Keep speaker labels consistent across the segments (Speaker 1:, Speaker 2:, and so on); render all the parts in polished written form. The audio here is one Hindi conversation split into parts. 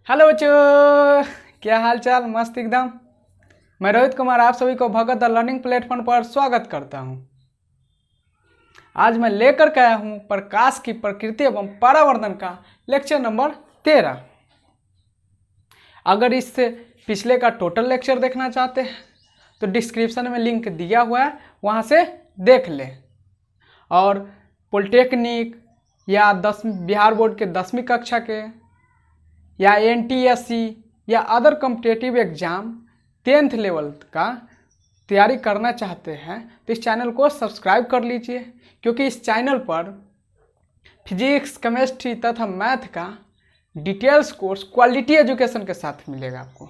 Speaker 1: हेलो बच्चों, क्या हाल चाल। मस्त एकदम। मैं रोहित कुमार आप सभी को भगत द लर्निंग प्लेटफॉर्म पर स्वागत करता हूं। आज मैं लेकर के आया हूं प्रकाश की प्रकृति एवं परावर्तन का लेक्चर नंबर 13। अगर इससे पिछले का टोटल लेक्चर देखना चाहते हैं तो डिस्क्रिप्शन में लिंक दिया हुआ है, वहां से देख लें। और पॉलिटेक्निक या बिहार बोर्ड के 10वीं कक्षा के या NTSC या other competitive exam 10th level का तैयारी करना चाहते हैं तो इस चैनल को सब्सक्राइब कर लीजिए, क्योंकि इस चैनल पर फिजिक्स, केमिस्ट्री तथा मैथ का डिटेल्स कोर्स क्वालिटी एजुकेशन के साथ मिलेगा आपको।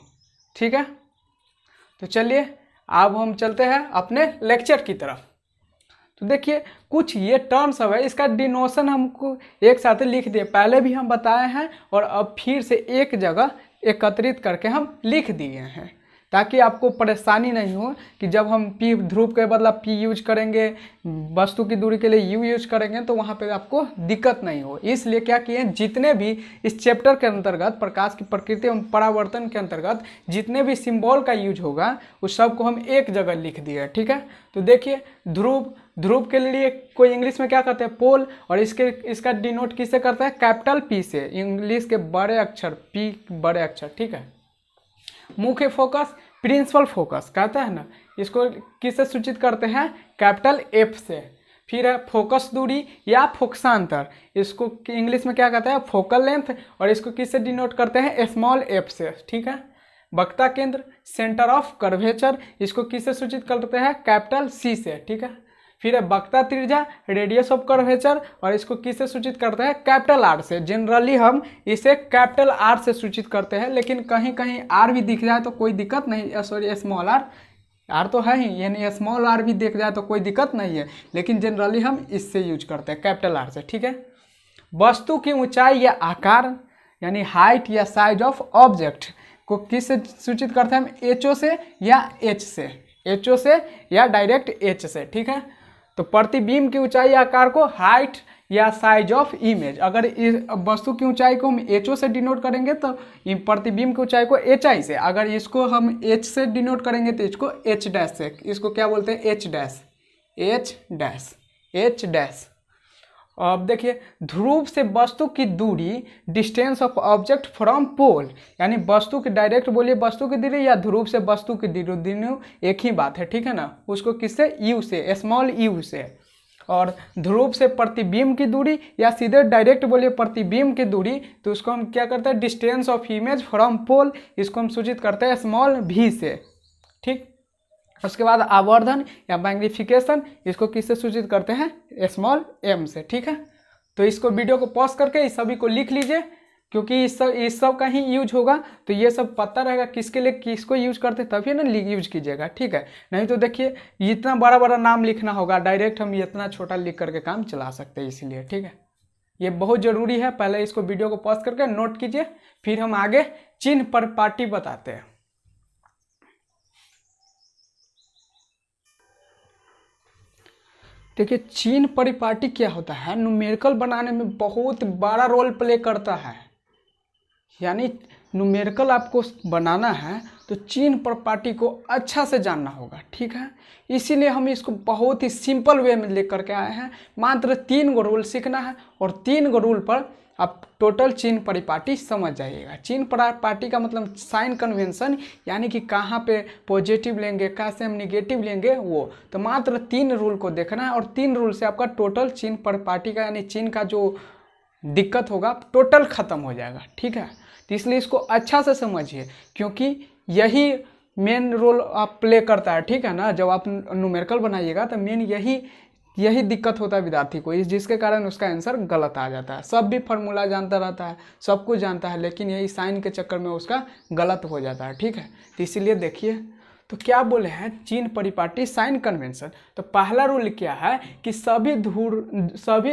Speaker 1: ठीक है, तो चलिए अब हम चलते हैं अपने लेक्चर की तरफ। तो देखिए कुछ ये टर्म्स है, इसका डिनोशन हमको एक साथ लिख दिए, पहले भी हम बताए हैं और अब फिर से एक जगह एकत्रित करके हम लिख दिए हैं, ताकि आपको परेशानी नहीं हो कि जब हम P ध्रुव के बदला P यूज करेंगे, वस्तु की दूरी के लिए U यूज करेंगे तो वहाँ पे आपको दिक्कत नहीं हो। इसलिए क्या किए, जितने भी इस चैप्टर के अंतर्गत प्रकाश की प्रकृति एवं परावर्तन के अंतर्गत जितने भी सिंबल का यूज होगा उस सब को हम एक जगह लिख दिए। ठीक है, तो देखिए ध्रुव के लिए कोई इंग्लिश में क्या कहते हैं, पोल, और इसका डिनोट किससे करता है, कैपिटल P से, इंग्लिश के बड़े अक्षर P बड़े अक्षर। ठीक है, मुख्य फोकस, प्रिंसिपल फोकस कहते हैं ना, इसको किससे सूचित करते हैं, कैपिटल F से। फिर है फोकस दूरी या फोकसांतर, इसको इंग्लिश में क्या कहते हैं, फोकल लेंथ, और इसको किससे डिनोट करते हैं, स्मॉल f से। ठीक है, वक्ता केंद्र, सेंटर ऑफ कर्वेचर, इसको किससे सूचित करते हैं, कैपिटल C से। ठीक है, फिर है वक्ता त्रिज्या, रेडियस ऑफ कर्वेचर, और इसको किससे सूचित करते हैं, कैपिटल R से। जनरली हम इसे कैपिटल R से सूचित करते हैं, लेकिन कहीं कहीं R भी दिख जाए तो कोई दिक्कत नहीं, सॉरी स्मॉल R तो है ही, यानी स्मॉल R भी दिख जाए तो कोई दिक्कत नहीं है, लेकिन जनरली हम इससे यूज करते हैं, कैपिटल R से। ठीक है, वस्तु की ऊंचाई या आकार यानी हाइट या साइज ऑफ ऑब्जेक्ट को किससे सूचित करते हैं हम, HO से या H से, HO से या डायरेक्ट H से। ठीक है, तो प्रतिबिंब की ऊंचाई या आकार को हाइट या साइज ऑफ इमेज, अगर इस वस्तु की ऊंचाई को हम HO से डिनोट करेंगे तो प्रतिबिंब की ऊंचाई को HI से, अगर इसको हम H से डिनोट करेंगे तो इसको H डैश से, इसको क्या बोलते हैं, H dash, H dash, H dash. अब देखिए ध्रुव से वस्तु की दूरी, distance of object from pole, यानी वस्तु की डायरेक्ट बोलिए वस्तु की दूरी या ध्रुव से वस्तु की दूरी, दोनों एक ही बात है। ठीक है ना, उसको किससे, U से, स्मॉल U से। और ध्रुव से प्रतिबिंब की दूरी या सीधे डायरेक्ट बोलिए प्रतिबिंब की दूरी, तो उसको हम क्या करते हैं, distance of image from pole, इसको हम सूचित करते हैं स्मॉल V से। ठीक, उसके बाद आवर्धन या मैग्निफिकेशन, इसको किससे सूचित करते हैं, स्मॉल m से। ठीक है, तो इसको वीडियो को पॉज करके इस सभी को लिख लीजिए, क्योंकि इस सब का ही यूज होगा, तो ये सब पता रहेगा किसके लिए किसको यूज करते हैं, तभी ना यूज कीजिएगा। ठीक है, नहीं तो देखिए इतना बड़ा बड़ा नाम लिखना होगा, डायरेक्ट हम इतना छोटा लिख करके काम चला सकते हैं, इसीलिए। ठीक है, ये बहुत जरूरी है, पहले इसको वीडियो को पॉज करके नोट कीजिए, फिर हम आगे चिन्ह पर पार्टी बताते हैं। देखिए चिन्ह परिपाटी क्या होता है, न्यूमेरिकल बनाने में बहुत बड़ा रोल प्ले करता है। यानी न्यूमेरिकल आपको बनाना है तो चिन्ह परिपाटी को अच्छा से जानना होगा। ठीक है, इसीलिए हम इसको बहुत ही सिंपल वे में लेकर के आए हैं। मात्र 3 गो रूल सीखना है और 3 गो रूल पर आप टोटल चिन्ह परिपाटी समझ जाइएगा। चिन्ह परिपाटी का मतलब साइन कन्वेंशन, यानी कि कहाँ पे पॉजिटिव लेंगे, कैसे हम निगेटिव लेंगे, वो तो मात्र 3 रूल को देखना है, और 3 रूल से आपका टोटल चिन्ह परिपाटी का यानी चिन्ह का जो दिक्कत होगा टोटल खत्म हो जाएगा। ठीक है, तो इसलिए इसको अच्छा से समझिए, क्योंकि यही मेन रोल आप प्ले करता है। ठीक है ना, जब आप न्यूमेरिकल बनाइएगा तो मेन यही दिक्कत होता है विद्यार्थी को, जिसके कारण उसका आंसर गलत आ जाता है। सब भी फार्मूला जानता रहता है, सब कुछ जानता है, लेकिन यही साइन के चक्कर में उसका गलत हो जाता है। ठीक है, तो इसीलिए देखिए, तो क्या बोले हैं, चीन परिपाटी साइन कन्वेंशन। तो पहला रूल क्या है कि सभी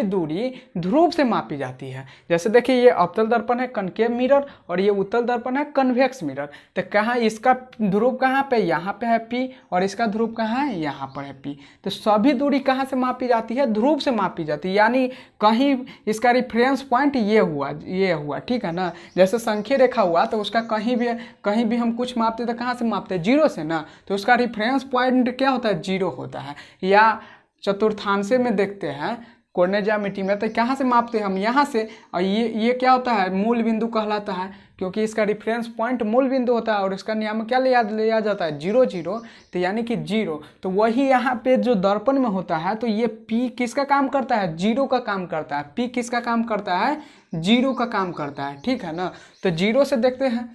Speaker 1: दूरी ध्रुव से मापी जाती है। जैसे देखिए ये अवतल दर्पण है कनकेव मिरर और ये उत्तल दर्पण है कन्वेक्स मिरर। तो कहाँ इसका ध्रुव कहाँ पे, यहाँ पे है P और इसका ध्रुव कहाँ है, यहाँ पर है P। तो सभी दूरी कहाँ से मापी जाती है, ध्रुव से मापी जाती है। यानी कहीं इसका रिफरेंस पॉइंट ये हुआ, ठीक है ना। जैसे संख्या रेखा हुआ तो उसका कहीं भी हम कुछ मापते तो कहाँ से मापते हैं, जीरो से ना। तो उसका रिफरेंस पॉइंट क्या होता है, जीरो होता है। या चतुर्थांश में देखते हैं कोऑर्डिनेट ज्यामिति में, तो कहाँ से मापते हैं हम, यहाँ से। और ये क्या होता है, मूल बिंदु कहलाता है, क्योंकि इसका रिफरेंस पॉइंट मूल बिंदु होता है और इसका नियम क्या लिया जाता है, 0 0। तो यानी कि 0। तो वही यहाँ पे जो दर्पण में होता है, तो ये P किसका काम करता है, 0 का काम करता है। P किसका काम करता है, 0 का काम करता है, ठीक है ना। तो 0 से देखते हैं,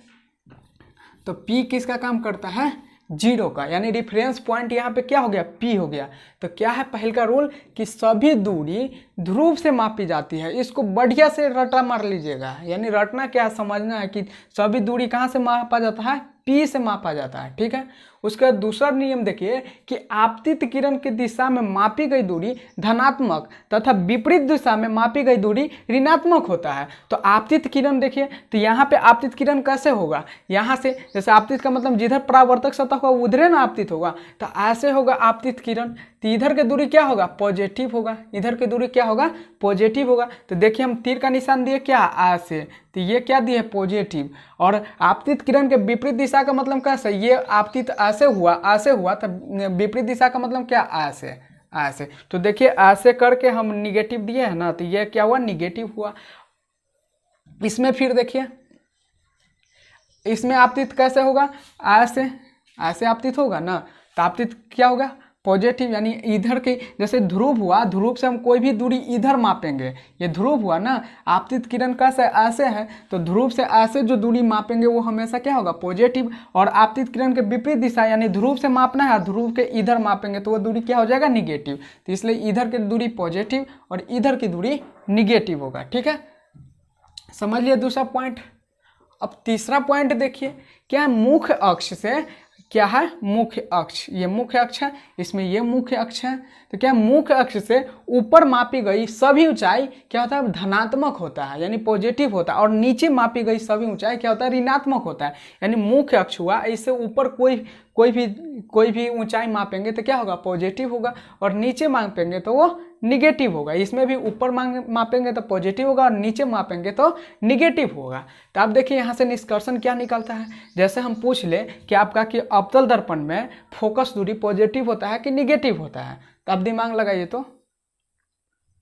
Speaker 1: तो P किसका काम करता है, 0 का। यानी रिफरेंस पॉइंट यहाँ पे क्या हो गया, P हो गया। तो क्या है पहल का रूल कि सभी दूरी ध्रुव से मापी जाती है। इसको बढ़िया से रटा मार लीजिएगा। यानी रटना क्या समझना है कि सभी दूरी कहाँ से मापा जाता है, P से मापा जाता है, ठीक है। उसका दूसरा नियम देखिए कि आपतित किरण की दिशा में मापी गई दूरी धनात्मक तथा विपरीत दिशा में मापी गई दूरी ऋणात्मक होता है। तो आपतित किरण देखिए, तो यहाँ पे आपतित किरण कैसे होगा, यहाँ से, जैसे आपतित का मतलब जिधर परावर्तक सतह होगा उधर ना आपतित होगा। तो ऐसे होगा आपतित किरण। तो इधर की दूरी क्या होगा, पॉजिटिव होगा। इधर की दूरी क्या होगा, पॉजिटिव होगा। तो देखिए हम तीर का निशान दिए क्या, ऐसे। तो ये क्या दिए, पॉजिटिव। और आपतित किरण के विपरीत दिशा का मतलब कैसे, ये आपतित ऐसे हुआ तो विपरीत दिशा का मतलब क्या, ऐसे। तो देखिए ऐसे करके हम निगेटिव दिए है ना, तो ये क्या हुआ, निगेटिव हुआ। इसमें फिर देखिए, इसमें आपतित कैसे होगा, ऐसे आपतित होगा ना। तो आपतित क्या होगा, पॉजिटिव। यानी इधर के, जैसे ध्रुव हुआ, ध्रुव से हम कोई भी दूरी इधर मापेंगे। ये ध्रुव हुआ ना, आपतित किरण कैसे, ऐसे है। तो ध्रुव से ऐसे जो दूरी मापेंगे वो हमेशा क्या होगा, पॉजिटिव। और आपतित किरण के विपरीत दिशा, यानी ध्रुव से मापना है, ध्रुव के इधर मापेंगे तो वो दूरी क्या हो जाएगा, निगेटिव। तो इसलिए इधर की दूरी पॉजिटिव और इधर की दूरी निगेटिव होगा, ठीक है। समझ लिया दूसरा पॉइंट। अब तीसरा पॉइंट देखिए, क्या मुख्य अक्ष से, क्या है, मुख्य अक्ष। ये मुख्य अक्ष है, इसमें ये मुख्य अक्ष है। तो क्या मुख्य अक्ष से ऊपर मापी गई सभी ऊंचाई क्या होता है, धनात्मक होता है, यानी पॉजिटिव होता है। और नीचे मापी गई सभी ऊंचाई क्या होता है, ऋणात्मक होता है। यानी मुख्य अक्ष हुआ, इससे ऊपर कोई भी ऊंचाई मापेंगे तो क्या होगा, पॉजिटिव होगा। और नीचे मापेंगे तो वो निगेटिव होगा। इसमें भी ऊपर मापेंगे तो पॉजिटिव होगा और नीचे मापेंगे तो निगेटिव होगा। तो आप देखिए यहाँ से निष्कर्षण क्या निकलता है। जैसे हम पूछ ले कि आपका कि अवतल दर्पण में फोकस दूरी पॉजिटिव होता है कि निगेटिव होता है, तो आप दिमाग लगाइए। तो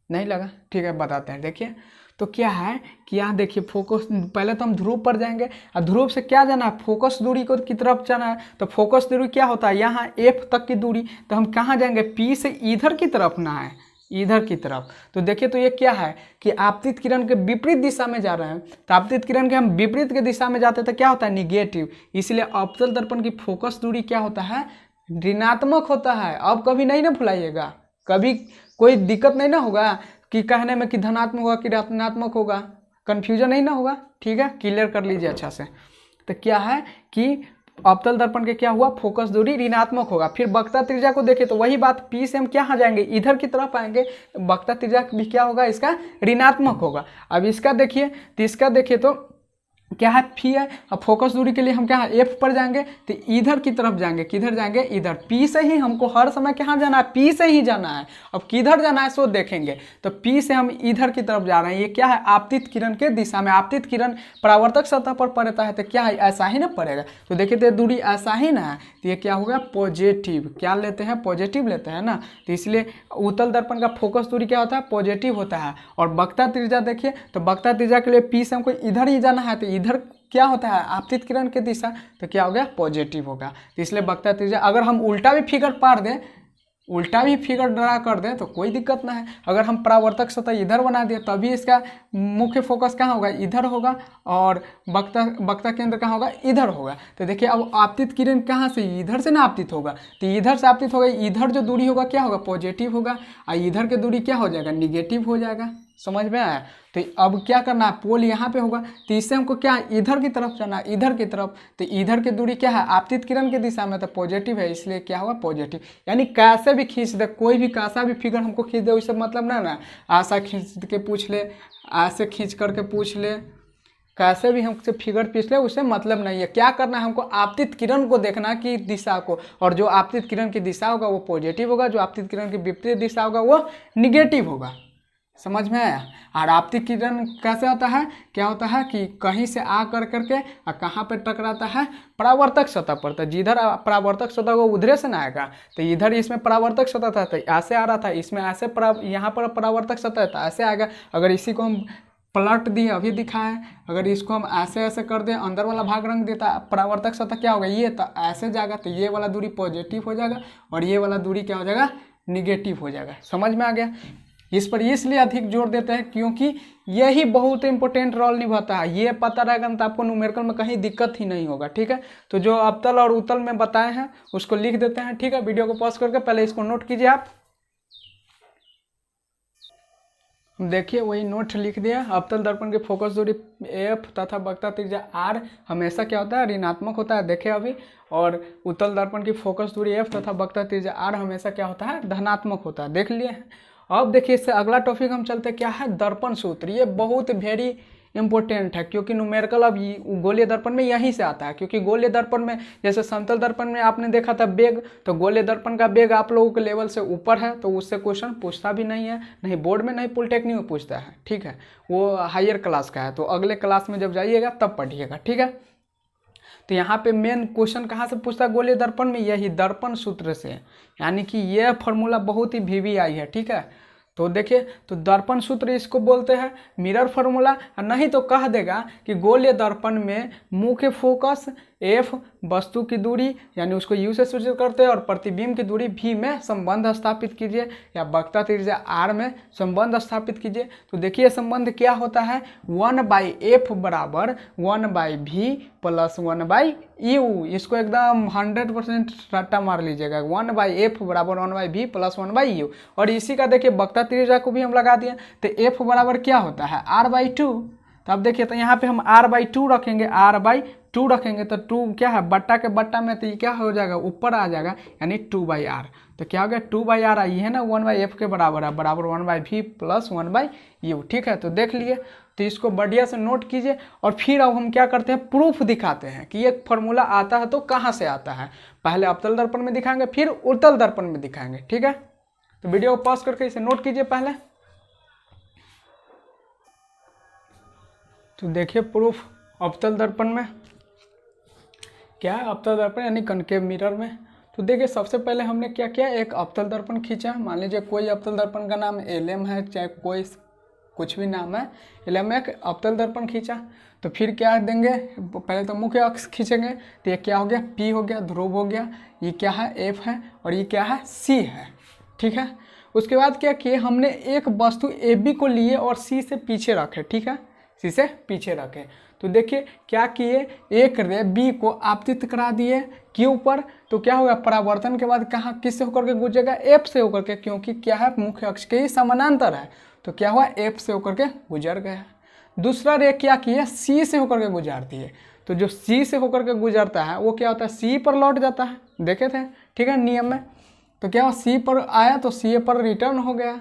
Speaker 1: नहीं लगा, ठीक है, बताते हैं। देखिए तो क्या है कि यहाँ देखिए फोकस, पहले तो हम ध्रुव पर जाएंगे और ध्रुव से क्या जाना है, फोकस दूरी को की तरफ जाना है। तो फोकस दूरी क्या होता है, यहाँ F तक की दूरी। तो हम कहाँ जाएंगे, P से इधर की तरफ ना है, इधर की तरफ। तो देखिए तो ये क्या है कि आपतित किरण के विपरीत दिशा में जा रहे हैं। तो आपतित किरण के हम विपरीत के दिशा में जाते हैं तो क्या होता है, निगेटिव। इसलिए अवतल दर्पण की फोकस दूरी क्या होता है, ऋणात्मक होता है। अब कभी नहीं ना भुलाइएगा, कभी कोई दिक्कत नहीं ना होगा कि कहने में कि धनात्मक होगा कि ऋणात्मक होगा, कन्फ्यूजन नहीं ना होगा, ठीक है, क्लियर कर लीजिए अच्छा से। तो क्या है कि अवतल दर्पण के क्या हुआ, फोकस दूरी ऋणात्मक होगा। फिर वक्रता त्रिज्या को देखें तो वही बात, P से हम क्या जाएंगे, इधर की तरफ आएंगे, तो वक्रता त्रिज्या भी क्या होगा, इसका ऋणात्मक होगा। अब इसका देखिए, तो इसका देखिए तो क्या है, P है। अब फोकस दूरी के लिए हम क्या है, F पर जाएंगे, तो इधर की तरफ जाएंगे। किधर जाएंगे, इधर। P से ही हमको हर समय कहाँ जाना है, P से ही जाना है। अब किधर जाना है सो देखेंगे। तो P से हम इधर की तरफ जा रहे हैं। ये क्या है, आपतित किरण के दिशा में। आपतित किरण परावर्तक सतह पर पड़ता है तो क्या है, ऐसा ही ना पड़ेगा। तो देखिए तो दूरी ऐसा ही ना है, तो ये क्या होगा, पॉजिटिव। क्या लेते हैं, पॉजिटिव लेते हैं ना। तो इसलिए उत्तल दर्पण का फोकस दूरी क्या होता है, पॉजिटिव होता है। और वक्रता त्रिज्या देखिए, तो वक्रता त्रिज्या के लिए P से हमको इधर ही जाना है, तो इधर क्या होता है, आपतित किरण के दिशा, तो क्या हो गया, पॉजिटिव होगा। तो इसलिए वक्रता त्रिज्या, अगर हम उल्टा भी फिगर पार दें, उल्टा भी फिगर ड्रा कर दें तो कोई दिक्कत ना है। अगर हम परावर्तक सतह इधर बना दिए तभी इसका मुख्य फोकस कहाँ होगा, इधर होगा। और वक्रता केंद्र कहाँ होगा, इधर होगा। तो देखिए अब आपतित किरण कहाँ से, इधर से ना आपतित होगा। तो इधर से आपतित होगा, इधर जो दूरी होगा क्या होगा, पॉजिटिव होगा। और इधर की दूरी क्या हो जाएगा, निगेटिव हो जाएगा। समझ में आया। तो अब क्या करना है, पोल यहाँ पे होगा, तो इससे हमको क्या इधर की तरफ जाना, इधर की तरफ। तो इधर की दूरी क्या है, आपतित किरण की दिशा में, तो पॉजिटिव है, इसलिए क्या होगा पॉजिटिव। यानी कैसे भी खींच दे, कोई भी कैसा भी फिगर हमको खींच दे उससे मतलब ना ऐसा खींच के पूछ ले, ऐसे खींच करके पूछ ले, कैसे भी हमसे फिगर पूछ ले उससे मतलब नहीं है। क्या करना है हमको, आपतित किरण को देखना कि दिशा को, और जो आपतित किरण की दिशा होगा वो पॉजिटिव होगा, जो आपतित किरण की विपरीत दिशा होगा वो निगेटिव होगा। समझ में आया। और आपतित किरण कैसे होता है, क्या होता है कि कहीं से आ कर करके और कहाँ पर टकराता है, परावर्तक सतह पर। तो जिधर परावर्तक सतह वो उधरे से ना आएगा, तो इधर इसमें परावर्तक सतह था तो ऐसे आ रहा था, इसमें ऐसे यहाँ पर परावर्तक सतह था ऐसे आएगा। अगर इसी को हम पलट दिए, अभी दिखाएं, अगर इसको हम ऐसे ऐसे कर दें, अंदर वाला भाग रंग देता, परावर्तक सतह क्या होगा, ये तो ऐसे जाएगा, तो ये वाला दूरी पॉजिटिव हो जाएगा और ये वाला दूरी क्या हो जाएगा, निगेटिव हो जाएगा। समझ में आ गया। इस पर इसलिए अधिक जोर देते हैं क्योंकि यही बहुत इंपॉर्टेंट रोल निभाता है। ये पता रहेगा तो आपको न्यूमेरिकल में कहीं दिक्कत ही नहीं होगा। ठीक है, तो जो अवतल और उत्तल में बताए हैं उसको लिख देते हैं। ठीक है, वीडियो को पॉज करके पहले इसको नोट कीजिए। आप देखिए वही नोट लिख दिया। अवतल दर्पण की फोकस दूरी एफ तथा वक्रता त्रिज्या आर हमेशा क्या होता है, ऋणात्मक होता है, देखे अभी। और उत्तल दर्पण की फोकस दूरी एफ तथा वक्रता त्रिज्या आर हमेशा क्या होता है, धनात्मक होता है, देख लिए हैं। अब देखिए इससे अगला टॉपिक हम चलते क्या है, दर्पण सूत्र। ये बहुत वेरी इंपॉर्टेंट है क्योंकि न्यूमेरिकल अब गोलीय दर्पण में यहीं से आता है। क्योंकि गोलीय दर्पण में जैसे समतल दर्पण में आपने देखा था बेग, तो गोलीय दर्पण का बेग आप लोगों के लेवल से ऊपर है, तो उससे क्वेश्चन पूछता भी नहीं है, नहीं बोर्ड में नहीं पॉलिटेक्निक में पूछता है। ठीक है, वो हायर क्लास का है, तो अगले क्लास में जब जाइएगा तब पढ़िएगा। ठीक है, तो यहाँ पे मेन क्वेश्चन कहाँ से पूछता है गोलीय दर्पण में, यही दर्पण सूत्र से। यानी कि यह फॉर्मूला बहुत ही वीवीआई है। ठीक है, तो देखिए, तो दर्पण सूत्र इसको बोलते हैं, मिरर फार्मूला। नहीं तो कह देगा कि गोलीय दर्पण में मुख्य फोकस एफ, वस्तु की दूरी यानी उसको यू से सूचित करते हैं, और प्रतिबिंब की दूरी भी में संबंध स्थापित कीजिए, या वक्रता त्रिज्या आर में संबंध स्थापित कीजिए। तो देखिए संबंध क्या होता है, 1/f बराबर 1/v प्लस 1/u। इसको एकदम 100% रट्टा मार लीजिएगा, 1/f बराबर 1/v प्लस 1/u। और इसी का देखिए वक्रता त्रिज्या को भी हम लगा दिए, तो f बराबर क्या होता है, r/2। तो अब देखिए, तो यहाँ पे हम r/2 रखेंगे, r/2 रखेंगे, तो 2 क्या है, बट्टा के बट्टा में, तो ये क्या हो जाएगा, ऊपर आ जाएगा, यानी 2/r। तो क्या हो गया, 2/r आई है ना, 1/f के बराबर है, बराबर 1/v प्लस 1/u। ठीक है, तो देख लिए। तो इसको बढ़िया से नोट कीजिए। और फिर अब हम क्या करते हैं, प्रूफ दिखाते हैं कि ये फॉर्मूला आता है तो कहाँ से आता है। पहले अवतल दर्पण में दिखाएंगे, फिर उत्तल दर्पण में दिखाएंगे। ठीक है, तो वीडियो को पॉज करके इसे नोट कीजिए पहले। तो देखिए प्रूफ अवतल दर्पण में क्या है, अवतल दर्पण यानी कनकेव मिरर में। तो देखिए सबसे पहले हमने क्या किया, एक अवतल दर्पण खींचा। मान लीजिए कोई अवतल दर्पण का नाम LM है, चाहे कोई कुछ भी नाम है, LM एक अवतल दर्पण खींचा। तो फिर क्या देंगे, पहले तो मुख्य अक्ष खींचेंगे, तो ये क्या हो गया, P हो गया, ध्रुव हो गया, ये क्या है, F है, और ये क्या है, C है। ठीक है, उसके बाद क्या किए, हमने एक वस्तु AB को लिए और C से पीछे रखे। ठीक है, C से पीछे रखे। तो देखिए क्या किए, एक रे B को आपतित करा दिए Q पर, तो क्या होगा, परावर्तन के बाद कहाँ किससे होकर के गुजरेगा, F से होकर के, क्योंकि क्या है, मुख्य अक्ष के ही समानांतर है, तो क्या हुआ, F से होकर के गुजर गया। दूसरा रे क्या किए, C से होकर के गुजरती है, तो जो C से होकर के गुजरता है वो क्या होता है, C पर लौट जाता है, देखे थे। ठीक है, नियम में। तो क्या हुआ, C पर आया तो C पर रिटर्न हो गया।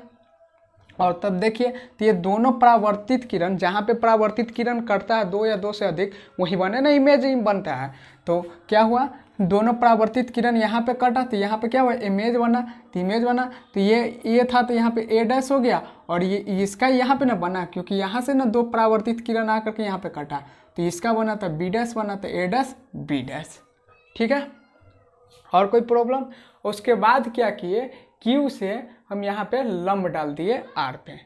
Speaker 1: और तब देखिए, तो ये दोनों परावर्तित किरण, जहाँ पे परावर्तित किरण करता है 2 या 2 से अधिक, वही बने ना, इमेज बनता है। तो क्या हुआ, दोनों परावर्तित किरण यहाँ पे कटा, तो यहाँ पे क्या हुआ, इमेज बना, तो इमेज बना, तो ये था, तो यहाँ पे A' हो गया, और ये इसका यहाँ पे ना बना, क्योंकि यहाँ से ना 2 परावर्तित किरण आकर के यहाँ पे कटा, तो इसका बना था B' बना, तो A' B'। ठीक है, और कोई प्रॉब्लम। उसके बाद क्या किए, Q से हम यहाँ पे लंब डाल दिए R पे,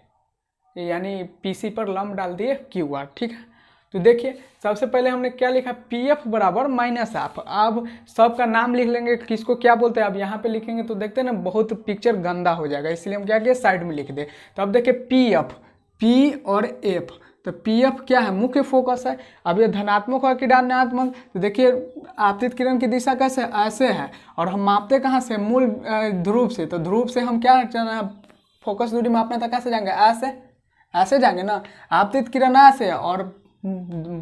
Speaker 1: यानी PC पर लंब डाल दिए QR। ठीक है, तो देखिए सबसे पहले हमने क्या लिखा, PF बराबर -F। अब सबका नाम लिख लेंगे, किसको क्या बोलते हैं। अब यहाँ पे लिखेंगे तो देखते हैं ना, बहुत पिक्चर गंदा हो जाएगा, इसलिए हम क्या किए, साइड में लिख दे। तो अब देखिए PF, P और F, तो PF क्या है, मुख्य फोकस है। अब ये धनात्मक और ऋणात्मक, तो देखिए आपतित किरण की दिशा कैसे, ऐसे है, और हम मापते कहाँ से, मूल ध्रुव से। तो ध्रुव से हम क्या फोकस दूरी मापना था, कैसे जाएंगे, ऐसे, ऐसे जाएंगे ना, आपतित किरण ऐसे और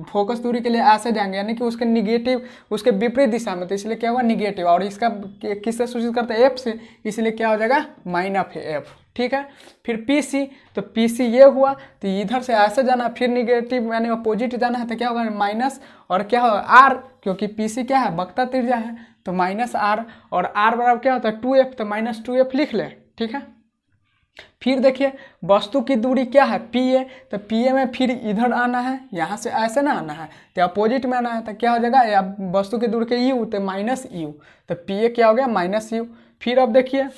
Speaker 1: फोकस दूरी के लिए ऐसे जाएंगे, यानी कि उसके निगेटिव, उसके विपरीत दिशा में, तो इसलिए क्या हुआ निगेटिव। और इसका किससे सूचित करते हैं, एफ से, इसलिए क्या हो जाएगा माइनस एफ। ठीक है, फिर पी सी, तो पी सी ये हुआ, तो इधर से ऐसे जाना, फिर निगेटिव यानी अपोजिट जाना है, तो क्या होगा माइनस, और क्या होगा आर, क्योंकि पी सी क्या है वक्ता त्रिज्या है, तो माइनस आर, और आर बराबर क्या होता है 2f, तो माइनस 2f लिख ले। ठीक है, फिर देखिए वस्तु की दूरी क्या है पी ए, तो पी ए में फिर इधर आना है, यहाँ से ऐसे ना आना है, तो अपोजिट में आना है, तो क्या हो जाएगा या वस्तु की दूरी के यू, तो माइनस यू, तो पी ए क्या हो गया माइनस यू। फिर अब देखिए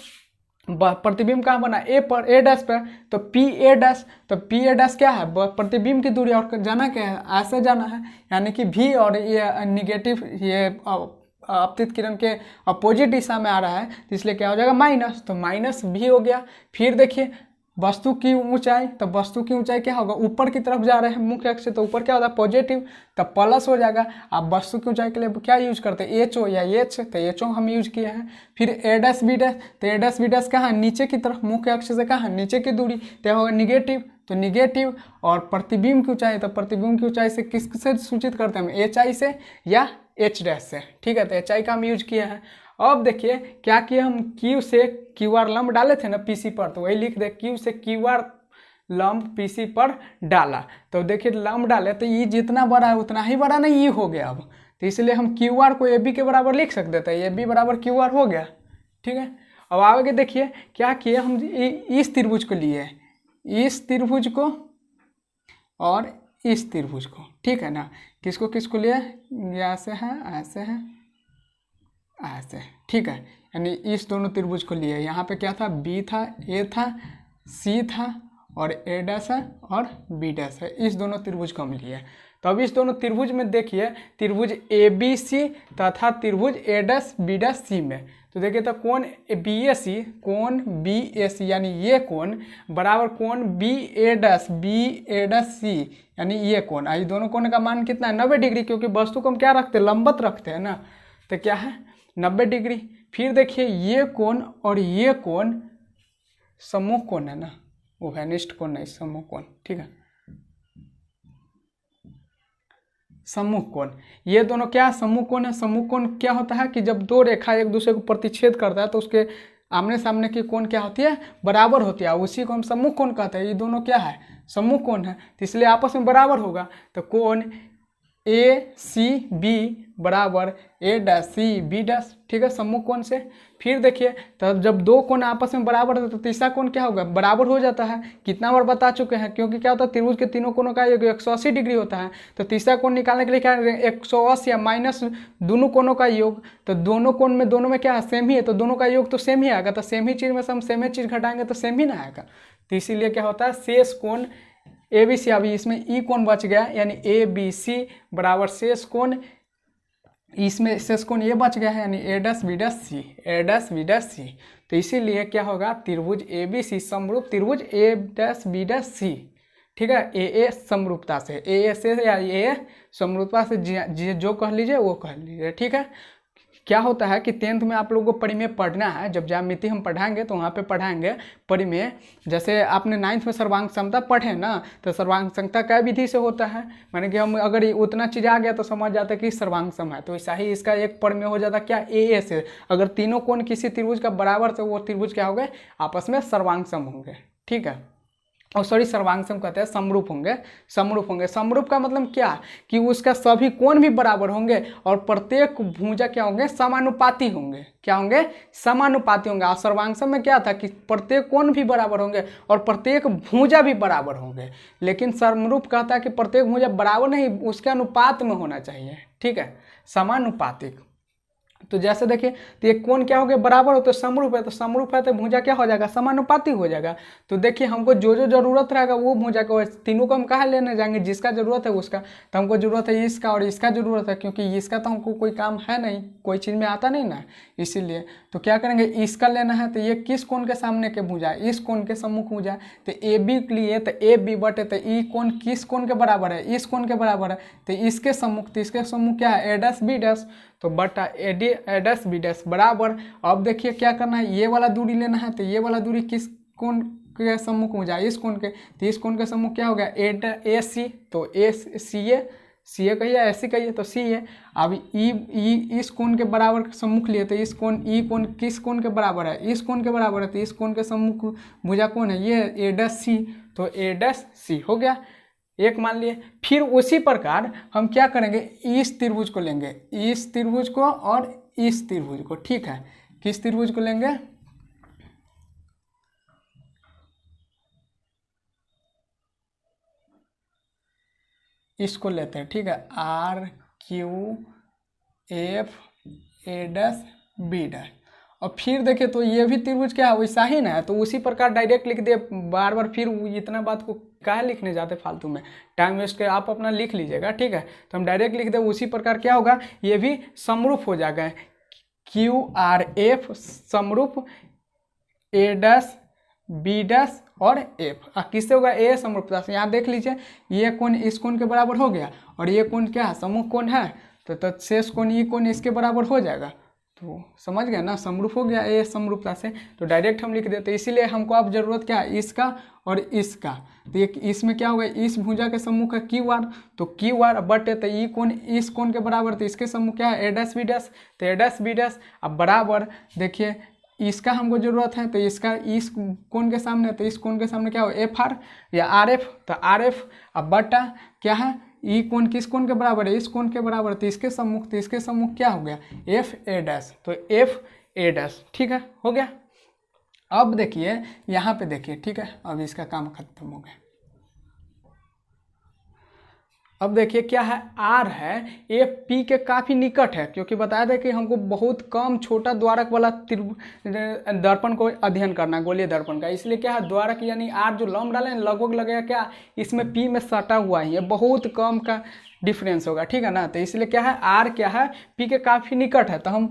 Speaker 1: प्रतिबिंब कहाँ बना ए पर, ए डैश पर, तो पी ए डैश, तो पी ए डैश क्या है प्रतिबिंब की दूरी, और जाना क्या है ऐसे जाना है, यानी कि भी, और ये निगेटिव ये आपतित किरण के अपोजिट दिशा में आ रहा है, तो इसलिए क्या हो जाएगा माइनस, तो माइनस भी हो गया। फिर देखिए वस्तु की ऊंचाई, तो वस्तु की ऊंचाई क्या होगा ऊपर की तरफ जा रहे हैं मुख्य अक्ष से, तो ऊपर क्या होता है पॉजिटिव, तो प्लस हो जाएगा। अब वस्तु की ऊंचाई के लिए क्या यूज करते हैं एच ओ या एच, तो एच ओ हम यूज किए हैं। फिर ए डैश बी डैश, तो ए डैश बी डैश कहाँ निचे की तरफ मुख्य अक्ष से कहाँ नीचे की दूरी, तो होगा निगेटिव, तो निगेटिव। और प्रतिबिंब की ऊंचाई, तो प्रतिबिंब की ऊंचाई से किससे सूचित करते हैं हम एच आई से या एच डैश से। ठीक है, तो एच आई का हम यूज किए हैं। अब देखिए क्या किए हम क्यू से क्यू आर लंब डाले थे ना पीसी पर, तो वही लिख दे क्यू से क्यू आर लंब पीसी पर डाला, तो देखिए लंब डाले तो ये जितना बड़ा है उतना ही बड़ा नहीं ये हो गया अब, तो इसलिए हम क्यू आर को ए बी के बराबर लिख सकते थे, ए बी बराबर क्यू आर हो गया। ठीक है, अब आगे देखिए क्या किए हम इस त्रिभुज को लिए, इस त्रिभुज को और इस त्रिभुज को। ठीक है ना, किसको किसको लिए, ऐसे है ऐसे है ऐसे। ठीक है, यानी इस दोनों त्रिभुज को लिए, यहाँ पे क्या था बी था, ए था, सी था, और ए डैश है और बी डैश है, इस दोनों त्रिभुज को हम लिए। तो अब इस दोनों त्रिभुज में देखिए त्रिभुज ए बी सी तथा त्रिभुज ए डैश बी डैश सी में, तो देखिए तो कोण बी ए सी, कोण बी ए सी यानी ये कोण बराबर कोण बी ए डैश सी, यानी ये कोण, ये दोनों कोण का मान कितना है 90 डिग्री, क्योंकि वस्तु को हम क्या रखते हैं लंबवत रखते हैं ना, तो क्या है 90 डिग्री। फिर देखिए ये कोण और ये कोण समूह कोण है ना, वो है निष्ठ कोण नहीं समूह कोण। ठीक है, समूह कोण, ये दोनों क्या समूह कोण है। समूह कोण क्या होता है कि जब दो रेखा एक दूसरे को प्रतिच्छेद करता है तो उसके आमने सामने की कोण क्या होती है बराबर होती है, उसी को हम समूह कोण कहते हैं। ये दोनों क्या है समूह कोण है, तो इसलिए आपस में बराबर होगा, तो कोण ए सी बी बराबर ए डैश सी बी डैश। ठीक है, समूह कोण से। फिर देखिए तब जब दो कोण आपस में बराबर है तो तीसरा कोण क्या होगा बराबर हो जाता है, कितना बार बता चुके हैं, क्योंकि क्या होता है त्रिभुज के तीनों कोणों का योग 180 डिग्री होता है, तो तीसरा कोण निकालने के लिए क्या 180 या माइनस दोनों कोणों का योग, तो दोनों कोण में दोनों में क्या है सेम ही है, तो दोनों का योग तो सेम ही आएगा, तो सेम ही चीज़ में से हम सेम ही चीज़ घटाएंगे तो सेम ही ना आएगा, तो इसीलिए क्या होता है शेष कोण ए बी सी, अभी इसमें ई कोण बच गया, यानी ए बी सी बराबर शेष कोण, इसमें शेष कोण ये बच गया है, यानी ए डैश बी डैश सी, ए डैश बी डैश सी। तो इसीलिए क्या होगा त्रिभुज ए बी सी समरूप त्रिभुज ए डैश बी डैश सी। ठीक है, ए समरूपता से, ए से या ए समरूपता से जो कह लीजिए वो कह लीजिए। ठीक है, क्या होता है कि 10th में आप लोगों को परिमेय पढ़ना है, जब ज्यामिति हम पढ़ाएंगे तो वहाँ पे पढ़ाएंगे परिमेय, जैसे आपने 9th में सर्वांग क्षमता पढ़े ना, तो सर्वांग क्षमता क्या विधि से होता है, माने कि हम अगर उतना चीज़ आ गया तो समझ जाता है कि सर्वांग सम है, तो ऐसा ही इसका एक परिमेय हो जाता क्या ए से, अगर तीनों कोण किसी त्रिभुज का बराबर तो वो त्रिभुज क्या हो गए आपस में सर्वांग सम होंगे। ठीक है, और सॉरी सर्वांग सम कहते हैं समरूप होंगे, समरूप होंगे। समरूप का मतलब क्या कि उसका सभी कोण भी बराबर होंगे और प्रत्येक भुजा क्या होंगे समानुपाती होंगे, क्या होंगे समानुपाती होंगे। और सर्वांग सम में क्या था कि प्रत्येक कोण भी बराबर होंगे और प्रत्येक भुजा भी बराबर होंगे, लेकिन समरूप कहता है कि प्रत्येक भुजा बराबर नहीं उसके अनुपात में होना चाहिए। ठीक है, समानुपातिक। तो जैसे देखिए तो ये कोण क्या हो गया बराबर हो तो समरूप है, तो समरूप है तो भुजा क्या हो जाएगा समानुपाती हो जाएगा। तो देखिए हमको जो जो जरूरत रहेगा वो भुजा को, तीनों को हम कहाँ लेने जाएंगे, जिसका जरूरत है उसका, तो हमको जरूरत है इसका और इसका जरूरत है, क्योंकि इसका तो हमको कोई काम है नहीं, कोई चीज़ में आता नहीं ना, इसीलिए तो क्या करेंगे इसका लेना है, तो ये किस कोण के सामने के भुजा, इस कोण के सम्मुख भुजा, तो ए बी के लिए तो ए बी बटे तो ई कोण किस कोण के बराबर है, इस कोण के बराबर है, तो इसके सम्मुख, तो इसके सम्मुख क्या है ए डैश बी डैश, तो बटा ए डैश बी डैश बराबर। अब देखिए क्या करना है, ये वाला दूरी लेना है, तो ये वाला दूरी किस कोण के सम्मुख भुजा इस कोण के, तो इस कोण के सम्मुख क्या हो गया ए सी, तो ए सी ए कहिए ऐसी कहिए तो सी है। अब ई इस कोण के बराबर सम्मुख लिए तो इस कोण ई कोण किस कोण के बराबर है, इस कोण के बराबर है, तो इस कोण के सम्मुख भुजा कौन है ये ए डैश सी, तो ए डैश सी हो गया एक मान लिए। फिर उसी प्रकार हम क्या करेंगे इस त्रिभुज को लेंगे, इस त्रिभुज को और इस त्रिभुज को, ठीक है। किस त्रिभुज को लेंगे, इसको लेते हैं, ठीक है। R Q F A dash B dash. और फिर देखिए तो ये भी त्रिभुज क्या है वैसा ही ना है, तो उसी प्रकार डायरेक्ट लिख दिए, बार बार फिर इतना बात को काहे लिखने जाते फालतू में, टाइम वेस्ट के आप अपना लिख लीजिएगा, ठीक है। तो हम डायरेक्ट लिख दे, उसी प्रकार क्या होगा ये भी समरूप हो जाएगा, क्यू आर एफ समरूप ए डैश बी डैश और एफ। किससे होगा ए समरूपता से, यहाँ देख लीजिए ये कोण इस कोण के बराबर हो गया और ये कोण क्या है सम्मुख कोण है, तो शेष कोण ये कोण इसके बराबर हो जाएगा, तो समझ गए ना, समरूप हो गया ए समरूपता से, तो डायरेक्ट हम लिख देते। इसीलिए हमको अब जरूरत क्या है इसका और इसका, तो ये इसमें क्या होगा इस भुजा के सम्मुख है क्यू आर, तो क्यू आर बटे तो ये कोण इस कोण के बराबर, तो इसके सम्मुख क्या है ए डैश बी डैश, तो ए डैश बी डैश। अब बराबर देखिए इसका हमको जरूरत है, तो इसका इस कोण के सामने, तो इस कोण के सामने क्या हो एफ आर या आर एफ, तो आर एफ। अब बटा क्या है ई कोण किस कोण के बराबर है इस कोण के बराबर, तो इसके सम्मुख, तो इसके सम्मुख क्या हो गया एफ ए डैश, तो एफ ए डैश, ठीक है हो गया। अब देखिए यहाँ पे देखिए, ठीक है, अब इसका काम खत्म हो गया। अब देखिए क्या है आर है ये पी के काफ़ी निकट है, क्योंकि बताया था कि हमको बहुत कम छोटा द्वारक वाला दर्पण को अध्ययन करना है, गोलीय दर्पण का, इसलिए क्या है द्वारक यानी आर जो लंब डाले लगभग लगेगा क्या इसमें पी में सटा हुआ ही है, बहुत कम का डिफरेंस होगा, ठीक है ना। तो इसलिए क्या है आर क्या है पी के काफ़ी निकट है, तो हम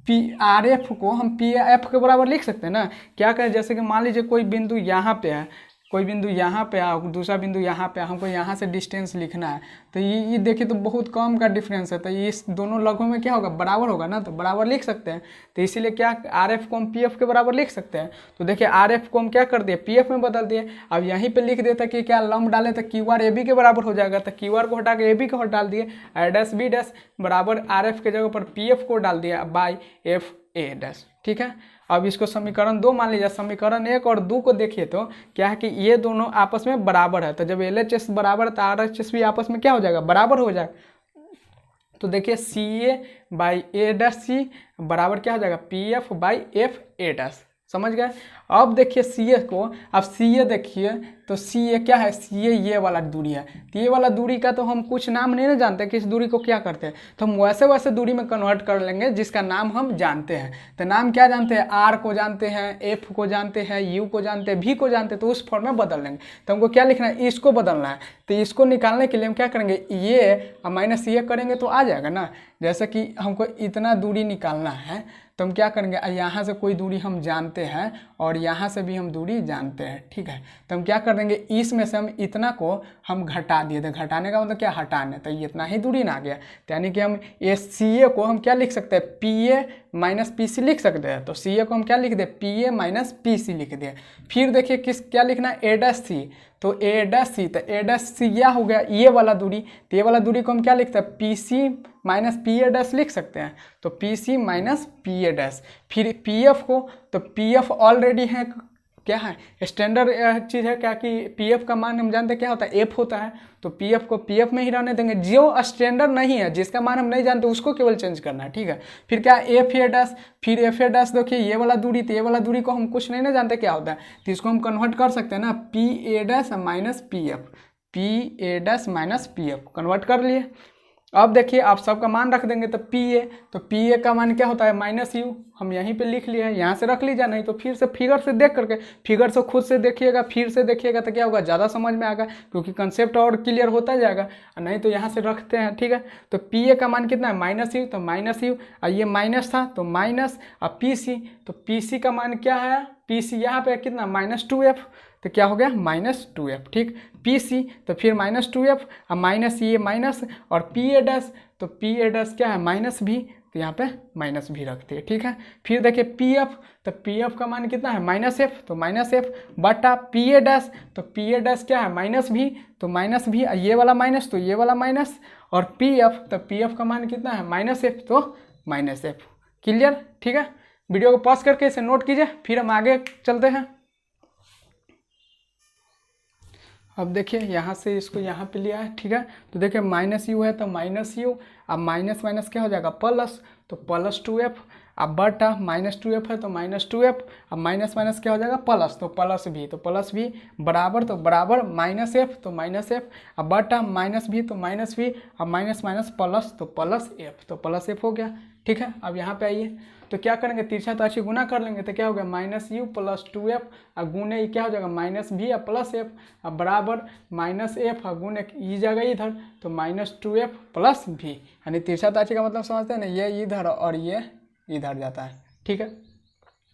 Speaker 1: पी आर एफ को हम पी एफ के बराबर लिख सकते हैं ना। क्या करें जैसे कि मान लीजिए कोई बिंदु यहाँ पे है, कोई बिंदु यहाँ पे आ, दूसरा बिंदु यहाँ पे, हमको यहाँ से डिस्टेंस लिखना है, तो ये देखिए तो बहुत कम का डिफरेंस है, तो इस दोनों लगभग में क्या होगा बराबर होगा ना, तो बराबर लिख सकते हैं। तो इसीलिए क्या आर एफ को हम पी एफ के बराबर लिख सकते हैं। तो देखिए आर एफ को हम क्या कर दिए पी एफ में बदल दिए। अब यहीं पे लिख देता कि क्या लंब डाले तो क्यू आर ए बी के बराबर हो जाएगा, तो क्यू आर को हटा के ए बी को डाल दिए, ए डैश बी डैश बराबर आर एफ के जगह पर पी एफ को डाल दिया बाई एफ ए डैश, ठीक है। अब इसको समीकरण 2 मान लीजिए, समीकरण 1 और 2 को देखिए तो क्या है कि ये दोनों आपस में बराबर है, तो जब एल एच एस बराबर है तो आर एच एस भी आपस में क्या हो जाएगा बराबर हो जाएगा। तो देखिए सी ए बाई ए डैश सी बराबर क्या हो जाएगा P F by F A dash, समझ गए। अब देखिए सी ए को, अब सी ए देखिए तो सी ए क्या है सी ए ये वाला दूरी है, तो ये वाला दूरी का तो हम कुछ नाम नहीं ना जानते कि इस दूरी को क्या करते हैं, तो हम वैसे वैसे दूरी में कन्वर्ट कर लेंगे जिसका नाम हम जानते हैं। तो नाम क्या जानते हैं आर को जानते हैं, एफ को जानते हैं, यू को जानते हैं, भी को जानते हैं, तो उस फॉर्म में बदल लेंगे। तो हमको क्या लिखना है इसको बदलना है, तो इसको निकालने के लिए हम क्या करेंगे ये माइनस ये करेंगे तो आ जाएगा ना। जैसे कि हमको इतना दूरी निकालना है तो हम क्या करेंगे यहाँ से कोई दूरी हम जानते हैं और यहाँ से भी हम दूरी जानते हैं, ठीक है। तो हम क्या कर देंगे इसमें से हम इतना को हम घटा दिए थे, घटाने का मतलब क्या हटाने, तो ये इतना ही दूरी ना आ गया, तो यानी कि हम ये सी ए को हम क्या लिख सकते हैं P A minus P C लिख सकते हैं। तो सी ए को हम क्या लिख दे P A minus P C लिख दिए। फिर देखिए किस क्या लिखना है ए डैश सी, तो ए डैश सी, तो ए डैश सी यह हो गया ये वाला दूरी, तो ये वाला दूरी को हम क्या लिखते हैं P C minus P A dash लिख सकते हैं, तो P C minus P A dash. फिर पी एफ को, तो पी एफ ऑलरेडी है क्या है स्टैंडर्ड चीज़ है क्या कि पी एफ का मान हम जानते हैं क्या होता है एफ होता है, तो पी एफ को पी एफ में ही रहने देंगे। जो स्टैंडर्ड नहीं है जिसका मान हम नहीं जानते उसको केवल चेंज करना है, ठीक है। फिर क्या एफ ए डैश, फिर एफ ए डैश देखिए ये वाला दूरी, तो ये वाला दूरी को हम कुछ नहीं ना जानते क्या होता है, तो इसको हम कन्वर्ट कर सकते हैं ना P A dash minus P F, P A dash minus P F convert कर लिए। अब देखिए आप सबका मान रख देंगे तो पी ए, तो पी ए का मान क्या होता है माइनस यू, हम यहीं पे लिख लिए हैं, यहाँ से रख लीजिए, नहीं तो फिर से फिगर से देख करके, फिगर से खुद से देखिएगा फिर से देखिएगा तो क्या होगा ज़्यादा समझ में आएगा, क्योंकि कंसेप्ट और क्लियर होता जाएगा। नहीं तो यहाँ से रखते हैं, ठीक है। तो पी ए का मान कितना है माइनस यू, तो माइनस यू, और ये माइनस था तो माइनस, और पी सी, तो पी सी का मान क्या है पी सी यहाँ पे कितना माइनस 2f, तो क्या हो गया माइनस 2f, ठीक। पी सी तो फिर माइनस 2f और माइनस ये माइनस, और पी ए डैश, तो पी ए डैश क्या है माइनस भी, तो यहाँ पे माइनस भी रखते हैं, ठीक है। फिर देखिए पी एफ, तो पी एफ का मान कितना है माइनस एफ, तो माइनस एफ बटा पी ए डैश, तो पी ए डैश क्या है माइनस भी, तो माइनस भी, ये वाला माइनस तो ये वाला माइनस, और पी एफ, तो पी एफ का मान कितना है माइनस एफ, तो माइनस एफ। क्लियर, ठीक है। वीडियो को पॉज करके इसे नोट कीजिए, फिर हम आगे चलते हैं। अब देखिए यहाँ से इसको यहाँ पे लिया है, ठीक है। तो देखिए माइनस यू है तो माइनस यू, अब माइनस माइनस क्या हो जाएगा प्लस, तो प्लस 2f, अब बटा माइनस 2f है तो माइनस 2f, अब माइनस माइनस क्या हो जाएगा प्लस, तो प्लस भी, तो प्लस भी बराबर, तो बराबर माइनस एफ, तो माइनस एफ, अब बटा माइनस भी, तो माइनस भी, अब माइनस माइनस प्लस, तो प्लस एफ, तो प्लस एफ हो गया, ठीक है। अब यहाँ पे आइए, तो क्या करेंगे तिरछा ताछी गुना कर लेंगे, तो क्या हो गया माइनस यू प्लस 2f, और गुने ये क्या हो जाएगा माइनस भी या प्लस एफ, अब बराबर माइनस एफ, और गुने ई जाएगा इधर, तो माइनस 2f प्लस भी, यानी तिरछा ताछी का मतलब समझते हैं ना, ये इधर और ये इधर जाता है, ठीक है।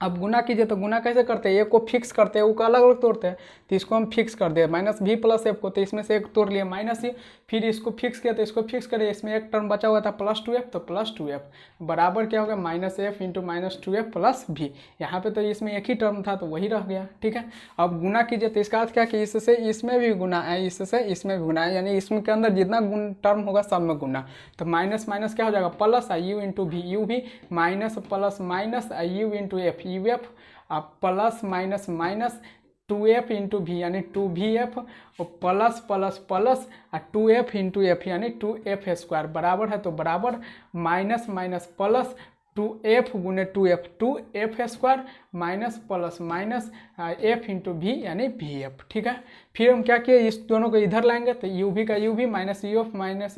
Speaker 1: अब गुना कीजिए, तो गुना कैसे करते हैं, एक को फिक्स करते हैं, वो को अलग अलग तोड़ते हैं, तो इसको हम फिक्स कर दिए माइनस भी प्लस एफ को, तो इसमें से एक तोड़ लिए माइनस ही, फिर इसको फिक्स किया तो इसको फिक्स करिए, इसमें एक टर्म बचा हुआ था प्लस 2f, तो प्लस 2f बराबर क्या होगा minus F into minus 2f plus भी, यहाँ पे तो इसमें एक ही टर्म था तो वही रह गया, ठीक है। अब गुना कीजिए, तो इसका अर्थ क्या कि इससे इसमें भी गुना है, इससे इसमें भी गुना है, यानी इसमें के अंदर जितना गुण टर्म होगा सब में गुना, तो माइनस माइनस क्या हो जाएगा plus u into v, u v minus plus minus u into f, u f, अब plus minus minus 2f into v यानी 2vf, और plus plus plus 2f into f यानी 2f स्क्वायर बराबर है, तो बराबर माइनस माइनस प्लस 2f गुने 2f, 2f square minus plus minus f into v यानी vf, ठीक है। फिर हम क्या किए, इस दोनों को इधर लाएंगे, तो u भी का u भी minus u of minus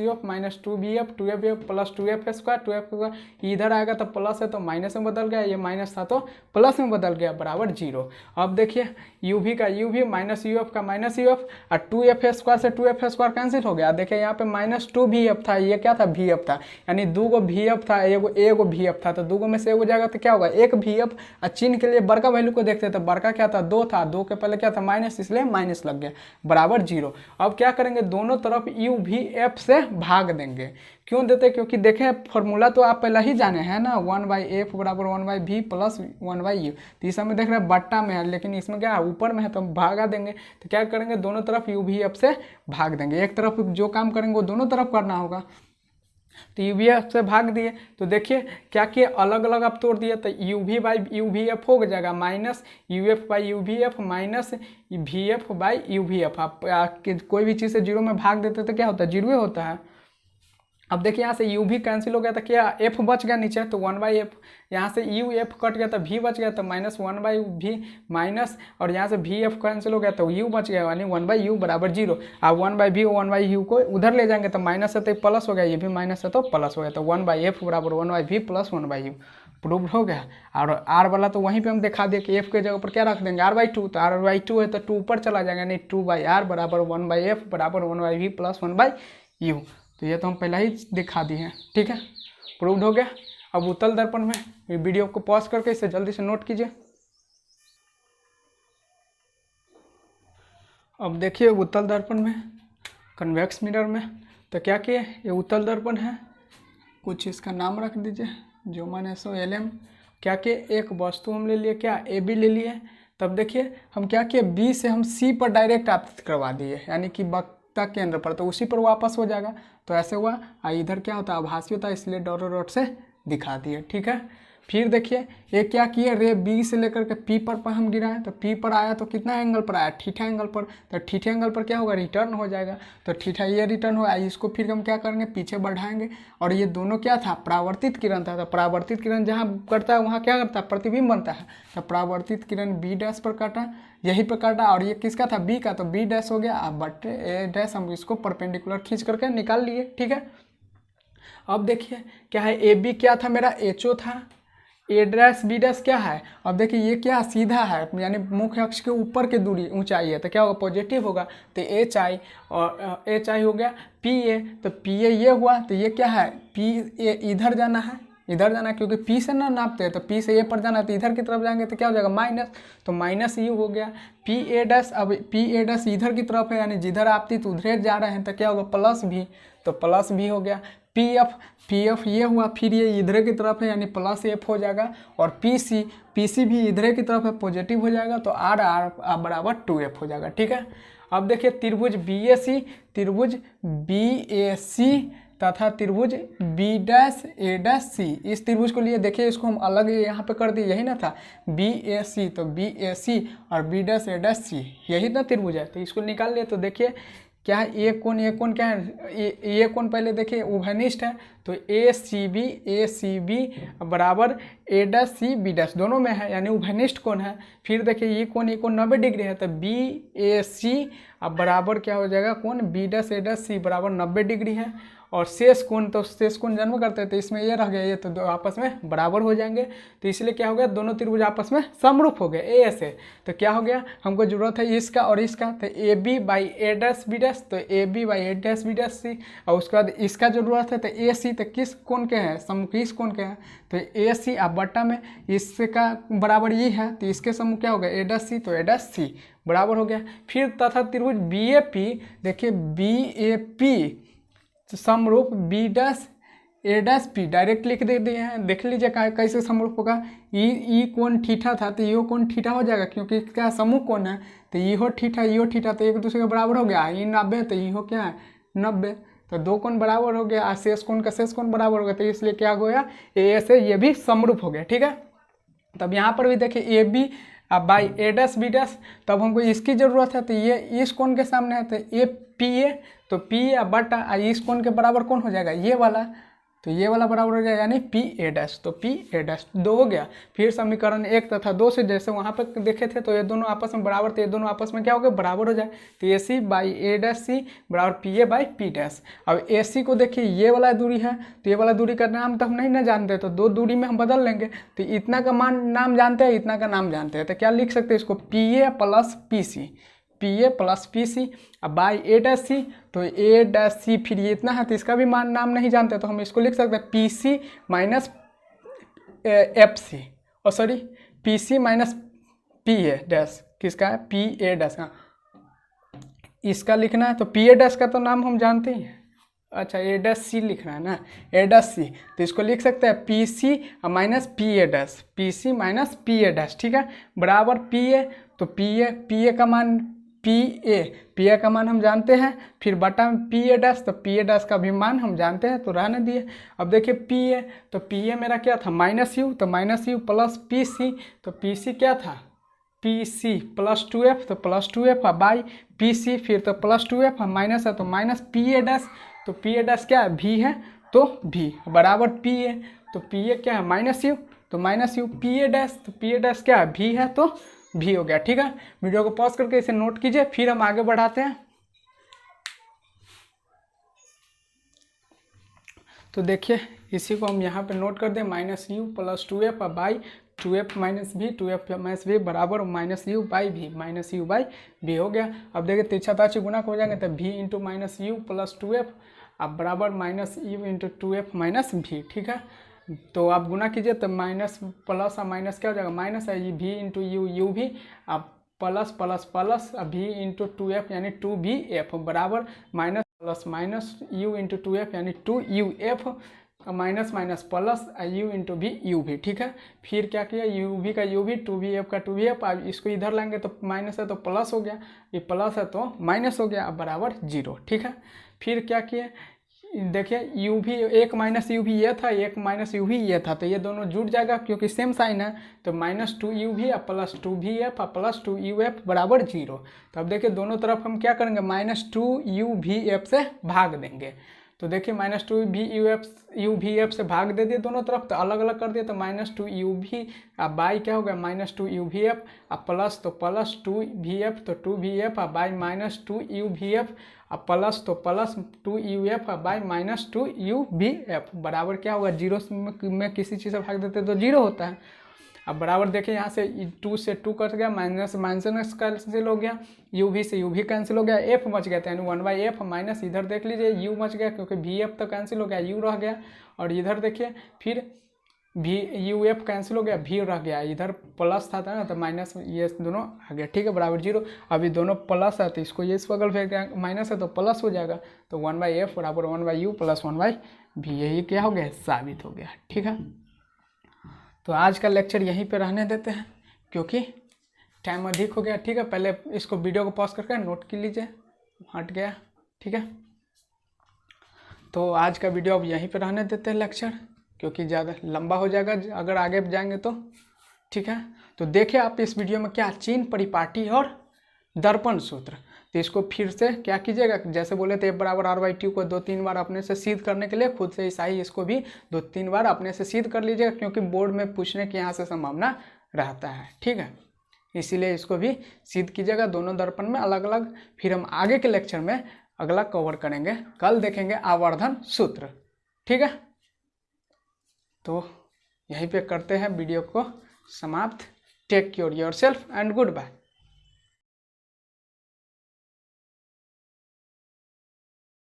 Speaker 1: 2vf 2f plus 2f square, 2f square इधर आएगा तो प्लस है तो माइनस में बदल गया, ये माइनस था तो प्लस में बदल गया बराबर 0। अब देखिए u भी का u भी माइनस u ऑफ का माइनस u ऑफ, और 2f स्क्वायर से 2f स्क्वायर कैंसिल हो गया, देखिए यहाँ पे माइनस 2vf था, ये क्या था vf था, यानी दो गो vf था, एगो vf था, तो दो गो में से एगो जाएगा तो क्या होगा एक vf, और चिन्ह के लिए बड़का वैल्यू को देखते हैं, तो बड़का क्या था 2 था, 2 के पहले क्या था माइनस, इसलिए माइनस लग गया बराबर 0। अब क्या करेंगे दोनों तरफ u भी f से भाग देंगे, क्यों देते हैं क्योंकि देखें फॉर्मूला तो आप पहले ही जाने हैं ना, 1/f बराबर 1/v प्लस 1/u, तो इस समय देख रहे हैं बट्टा में है, लेकिन इसमें क्या है ऊपर में है तो हम भागा देंगे, तो क्या करेंगे दोनों तरफ u भी f से भाग देंगे, एक तरफ जो काम करेंगे वो दोनों तरफ करना होगा, तो यू वी एफ से भाग दिए, तो देखिए क्या किए अलग अलग आप तोड़ दिए, तो U V by U V F हो जाएगा minus U F by U V F minus V F by U V F, आप कोई भी चीज़ से जीरो में भाग देते तो क्या होता है जीरो होता है। अब देखिए यहाँ से u भी कैंसिल हो गया था, क्या f बच गया नीचे, तो 1/f, यहाँ से u f कट गया तो v बच गया, तो माइनस 1/v माइनस, और यहाँ से v f कैंसिल हो गया तो u बच गया, यानी 1/u बराबर 0। अब 1/v 1/u को उधर ले जाएंगे तो माइनस है तो प्लस हो गया, ये भी माइनस है तो प्लस हो गया, तो 1/f बराबर 1/v प्लस 1/u प्रूव हो गया। और r वाला तो वहीं पे हम दिखा दिए कि f के जगह पर क्या रख देंगे r/2, तो r/2 है तो 2 ऊपर चला जाएगा, यानी 2/r बराबर 1/f बराबर 1/v प्लस 1/u, तो ये तो हम पहले ही दिखा दिए हैं, ठीक है प्रूव्ड हो गया। अब उत्तल दर्पण में वीडियो को पॉज करके इसे जल्दी से नोट कीजिए। अब देखिए उत्तल दर्पण में कन्वेक्स मिरर में, तो क्या किए ये उत्तल दर्पण है, कुछ इसका नाम रख दीजिए जोमन SOLM। क्या किए एक वस्तु हम ले लिए, क्या AB ले लिए, तब देखिए हम क्या किए B से हम C पर डायरेक्ट आपतित करवा दिए, यानी कि वक्ता केंद्र पर, तो उसी पर वापस हो जाएगा, तो ऐसे हुआ। इधर क्या होता है आभासी होता है, इसलिए डॉट डॉट से दिखा दिए, ठीक है। फिर देखिए ये क्या किए रे बी से लेकर के पी पर हम गिराए, तो पी पर आया तो कितना एंगल पर आया थीटा एंगल पर, तो थीटा एंगल पर क्या होगा रिटर्न हो जाएगा, तो थीटा ये रिटर्न होगा, इसको फिर हम क्या करेंगे पीछे बढ़ाएंगे, और ये दोनों क्या था परावर्तित किरण था, तो परावर्तित किरण जहाँ करता है वहाँ क्या करता है प्रतिबिंब बनता है, तो परावर्तित किरण बी डैश पर काटा, यही पर काटा, और ये किसका था बी का, तो बी डैश हो गया, अब बटे ए डैश हम इसको परपेंडिकुलर खींच करके निकाल लिए, ठीक है। अब देखिए क्या है ए बी क्या था मेरा HO था, ए डैश बी डैश क्या है, अब देखिए ये क्या सीधा है, यानी मुख्य अक्ष के ऊपर की दूरी ऊंचाई है, तो क्या होगा पॉजिटिव होगा, तो HI और HI हो गया PA, तो PA ये हुआ, तो ये क्या है PA इधर जाना है, इधर जाना है क्योंकि P से ना नापते हैं, तो P से A पर जाना है, तो इधर की तरफ जाएंगे तो क्या हो जाएगा माइनस, तो माइनस U हो गया PA डैश, अब PA डैश इधर की तरफ है, यानी जिधर आपती तो उधर जा रहे हैं, तो क्या होगा प्लस भी, तो प्लस भी हो गया पी एफ ये हुआ, फिर ये इधर की तरफ है यानी प्लस एफ हो जाएगा, और पी सी भी इधर की तरफ है पॉजिटिव हो जाएगा, तो आर बराबर 2f हो जाएगा। ठीक है, अब देखिए त्रिभुज बी ए सी तथा त्रिभुज बी डैश ए डैश सी, इस त्रिभुज को लिए देखिए इसको हम अलग यहाँ पे कर दिए, यही ना था बी ए सी, तो बी ए सी और बी डैश ए डैश सी यही ना त्रिभुज है, तो इसको निकाल लिए। तो देखिए क्या है, ये कोण क्या है, ये कोण पहले देखिए उभयनिष्ठ है, तो ए सी बी बराबर ए डैश सी बी डैश दोनों में है यानी उभयनिष्ठ कोण है। फिर देखिए ये कोण 90 डिग्री है, तो बी ए सी अब बराबर क्या हो जाएगा, कोण बी डैश ए डैश सी बराबर 90 डिग्री है। और शेष कोण, तो शेष कोण जन्म करते हैं, तो इसमें ये रह गया, ये तो दो आपस में बराबर हो जाएंगे, तो इसलिए क्या हो गया, दोनों त्रिभुज आपस में समरूप हो गए ए से। तो क्या हो गया, हमको जरूरत है इसका और इसका, तो A B by A dash B dash, तो A B by A dash B dash C, और उसके बाद इसका जरूरत है तो ए सी, तो किस कोण के हैं, समूह किस कोण के हैं, तो ए सी अब बट्टा में इसका बराबर ये है, तो इसके समूह क्या हो गया ए डैश सी, तो ए डैश सी बराबर हो गया। फिर तथा त्रिभुज बी ए पी, देखिए बी ए पी समरूप बी डैश ए डैश पी डायरेक्ट लिख दे दिए हैं, देख लीजिए कैसे समरूप होगा। ई कोण थीटा था तो यो कोण थीटा हो जाएगा, क्योंकि क्या समूह कोण है, तो यो थीटा तो एक दूसरे के बराबर हो गया, ई 90 तो यो क्या है 90, तो दो कोण बराबर हो गया, शेष कोण का शेष कोण बराबर हो गया, तो इसलिए क्या हो गया ए से ये भी समरूप हो गया। ठीक है, तब यहाँ पर भी देखिए A B by A dash B dash, तब हमको इसकी ज़रूरत है, तो ये इस कोण के सामने है, तो ए पी ए, तो पी ए बटा इस कोण के बराबर कौन हो जाएगा, ये वाला, तो ये वाला बराबर हो जाएगा यानी पी ए डैश, तो पी ए डैश 2 हो गया। फिर समीकरण 1 तथा 2 से जैसे वहाँ पर देखे थे, तो ये दोनों आपस में बराबर, तो ये दोनों आपस में क्या हो गया बराबर हो जाए, तो ए सी बाई ए डैश सी बराबर P A by P dash. अब ए सी को देखिए ये वाला दूरी है, तो ये वाला दूरी का नाम तो हम नहीं ना जानते, तो 2 दूरी में हम बदल लेंगे, तो इतना का नाम जानते हैं, इतना का नाम जानते हैं, तो क्या लिख सकते हैं इसको P A plus P C, P A plus P C अब बाई ए डैश सी, तो ए डैश सी फिर ये इतना है, तो इसका भी नाम नहीं जानते, तो हम इसको लिख सकते हैं P C minus F C, और sorry P C minus P A dash, किसका है पी ए डैश, हाँ इसका लिखना है, तो पी ए डैश का तो नाम हम जानते ही हैं, अच्छा ए डैश सी लिखना है ना, ए डैश सी, तो इसको लिख सकते हैं P C minus P A dash, P C minus P A dash, ठीक है, बराबर पी ए, तो पी ए का मान पी ए का मान हम जानते हैं, फिर बटा में पी ए डैश, तो पी ए डैश का भी मान हम जानते हैं, तो रहने दिए। अब देखिए पी ए, तो पी ए मेरा क्या था माइनस यू, तो minus U plus P C, तो पी सी क्या था पी सी प्लस 2f, तो plus 2f by P C, फिर तो प्लस 2f माइनस है, तो माइनस पी ए डैश, तो पी ए डैश क्या है भी है, तो भी बराबर पी ए, तो पी ए क्या है माइनस यू, तो minus U P A dash, तो पी ए डैश क्या है भी है, तो भी हो गया। ठीक है, वीडियो को पॉज करके इसे नोट कीजिए, फिर हम आगे बढ़ाते हैं। तो देखिए इसी को हम यहाँ पे नोट कर दें, minus U plus 2f by 2f minus भी, 2f माइनस भी बराबर माइनस यू बाई भी, माइनस यू बाई भी हो गया। अब देखिए तिरछा गुणक हो जाएंगे, तो भी into minus U plus 2f अब बराबर minus u into 2f minus भी। ठीक है, तो आप गुना कीजिए, तो माइनस प्लस और माइनस क्या हो जाएगा माइनस है, ये भी इंटू यू, यू भी अब प्लस प्लस प्लस भी इंटू 2f यानी 2vf बराबर minus plus minus u into 2f यानी 2uf minus minus plus u into v u भी। ठीक है, फिर क्या किया यू भी का यू भी, 2vf का 2vf, अब इसको इधर लाएंगे तो माइनस है तो प्लस हो गया, ये प्लस है तो माइनस हो गया, अब बराबर 0। ठीक है, फिर क्या किया देखिए यू भी, एक माइनस यू भी ये था, एक माइनस यू भी ये था, तो ये दोनों जुड़ जाएगा क्योंकि सेम साइन है, तो माइनस 2u भी प्लस 2vf प्लस 2uf बराबर 0। तो अब देखिए दोनों तरफ हम क्या करेंगे माइनस 2uvf से भाग देंगे, तो देखिए माइनस 2uvf से भाग दे दिए दोनों तरफ, तो अलग अलग कर दिए, तो माइनस 2uv अब बाई क्या हो गया माइनस 2uvf अब प्लस, तो प्लस 2vf तो 2vf अब बाई माइनस 2uvf अब प्लस, तो plus 2uf by minus 2uvf बराबर क्या होगा 0 में किसी चीज़ से भाग देते तो 0 होता है। अब बराबर देखिए यहाँ से 2 से 2 कट गया, माइनस माइनस कैंसिल हो गया, यू भी से यू भी कैंसिल हो गया, एफ बच गया था यानी 1/f माइनस इधर देख लीजिए यू बच गया क्योंकि vf तो कैंसिल हो गया, यू रह गया, और इधर देखिए फिर भी यू एफ कैंसिल हो गया, भी रह गया, इधर प्लस था ना तो माइनस, ये दोनों आ गया, ठीक है, बराबर जीरो। अभी दोनों प्लस है तो इसको ये इस बगल फेंक, माइनस है तो प्लस हो जाएगा, तो 1/f बराबर 1/u प्लस 1/v, यही क्या हो गया, साबित हो गया, ठीक है। तो आज का लेक्चर यहीं पे रहने देते हैं क्योंकि टाइम अधिक हो गया, ठीक है। पहले इसको वीडियो को पॉज करके नोट कर लीजिए, हट गया, ठीक है। तो आज का वीडियो अब यहीं पे रहने देते हैं लेक्चर, क्योंकि ज़्यादा लंबा हो जाएगा अगर आगे जाएंगे तो, ठीक है। तो देखिए आप इस वीडियो में क्या चिन्ह, परिपाटी और दर्पण सूत्र, तो इसको फिर से क्या कीजिएगा, जैसे बोले थे F बराबर R/T को 2-3 बार अपने से सिद्ध करने के लिए खुद से ऐसा ही इसको भी 2-3 बार अपने से सिद्ध कर लीजिएगा, क्योंकि बोर्ड में पूछने की यहाँ से संभावना रहता है, ठीक है। इसीलिए इसको भी सिद्ध कीजिएगा दोनों दर्पण में अलग अलग। फिर हम आगे के लेक्चर में अगला कवर करेंगे, कल देखेंगे आवर्धन सूत्र, ठीक है। तो यहीं पे करते हैं वीडियो को समाप्त। Take care yourself and good bye.